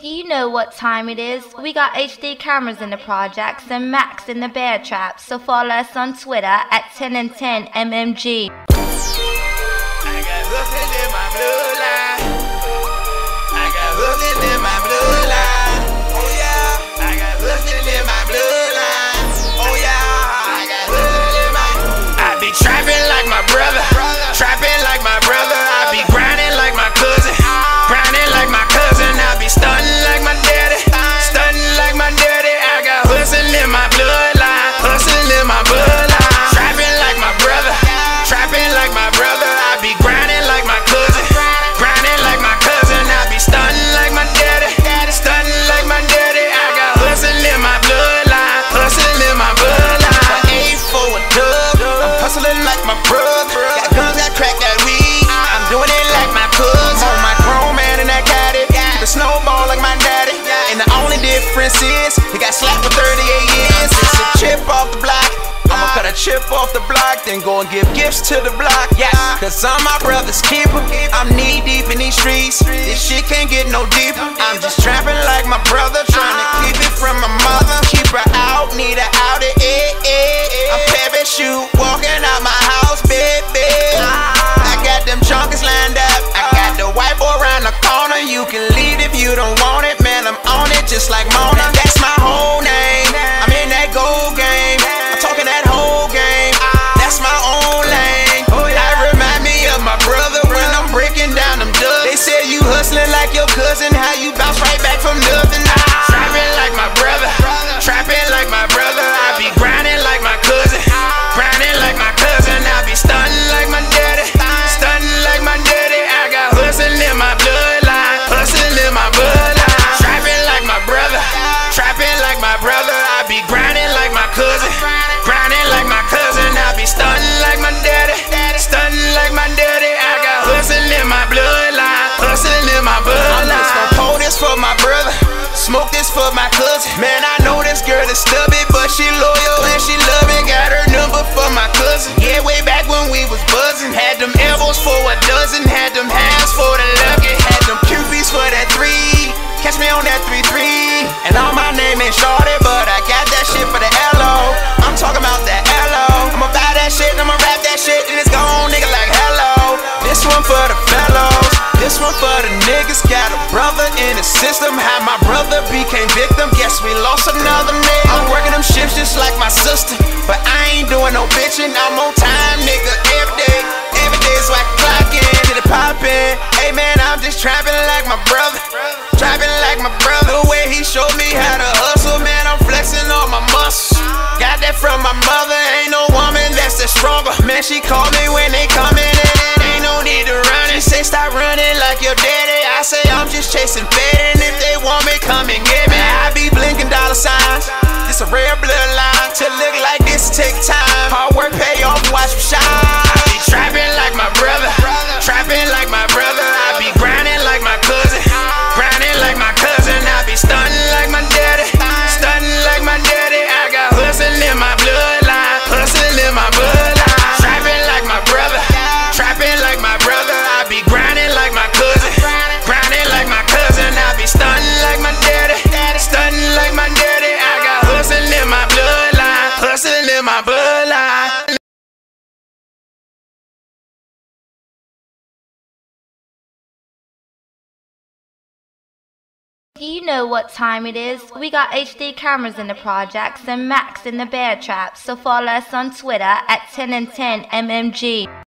You know what time it is. We got HD cameras in the projects and Max in the bear traps, so follow us on Twitter at 10 and 10 MMG. I got hustling in my bloodline. I got hustling in my bloodline. Oh yeah. I got hustling in my bloodline. Oh yeah. I got hustling in my. I be trapping like my brother. Trapping like my brother. I be grinding like my cousin. Grinding like my cousin. I be stunting like my daddy. Stunting like my daddy. I got hustling in my bloodline. Hustling in my bloodline. Trapping like my brother. Trapping like my brother. I be grinding like my cousin. Grinding like my cousin. I be stunting like my daddy. Stunting like my daddy. I got hustling in my bloodline. Hustling in my bloodline. A for a dub. I'm hustling like my brother. Got guns, got crack, got weed. I'm doing it like my cousin. On my grown man and I got it. Keep a snowball like my daddy. And the only difference is he got slapped for 38 years. It's a chip off the block. I'ma cut a chip off the block, then go and give gifts to the block. Yeah, cause I'm my brother's keeper. I'm knee deep in these streets. This shit can't get no deeper. I'm just trapping like my brother, trying to keep it from my mother. Keep her out, need her out it. I'm parachute walking out my house, baby. I got them junkies lined up. I got the white boy around the corner. You can leave if you don't want it, man. I'm on it just like Mona. That's my whole name. I'm in that gold game. I'm talking that whole game. That's my own lane. That remind me of my brother when I'm breaking down them dubs. They say you hustling like your cousin, how you bounce right back from nothing. Trapping like my brother. Trapping like my brother. I be grinding like my cousin. Grinding like my cousin. I be stunting like my daddy. Stunting like my daddy. I got hustling in my bloodline. Hustling in my bloodline. Trapping like my brother. Trapping like my brother. I be grinding like my cousin. Grinding like my cousin. I be stunting like my daddy. Stunting like my daddy. I got hustling in my bloodline. Hustling in my bloodline. I'm just gon' pour this for my brother. Smoke this for my cousin. Man, I know this girl is stubby, but she loyal and she love it. Got her number for my cousin. Yeah, way back when we was buzzing. Had them elbows for a dozen. Had them hands for the lucky. Had them QBs for that 3. Catch me on that 3-3. And all my name ain't Shorty, but I got that shit for the LO. I'm talking about that LO. I'ma buy that shit, I'ma rap that shit, and it's gone, nigga, like hello. This one for the fellows. This one for the niggas. Got a brother in the system. How my brother became victim. Guess we lost another nigga. I'm working them shifts just like my sister, but I ain't doing no bitching. I'm on time, nigga, every day. Every day so I can clock in, get it poppin'. Hey man, I'm just trapping like my brother. Trapping like my brother. The way he showed me how to hustle, man, I'm flexing on my muscles. Got that from my mother. Ain't no woman that's the stronger. Man, she call me when they coming in. Ain't no need to run. She say stop running like your daddy. I say I'm just chasing fed, and if they want me, come and get me. I be blinking dollar signs. It's a rare bloodline. To look like this take time. Hard work pay off, watch me shine. I be trapping like my brother. Trapping like my brother. I be grinding like my cousin. Grinding like my cousin. I be stunting like my daddy. Stunting like my daddy. I got hustling in my bloodline. Hustling in my bloodline. Trapping like my brother. Trapping like my brother. I be grinding like my cousin. Grinding like my cousin. I be stunting like my daddy. Stunting like my daddy. I got hustling in my bloodline. Hustling in my bloodline. You know what time it is. We got HD cameras in the projects and Max in the bear traps, so follow us on Twitter at 10 and 10 MMG.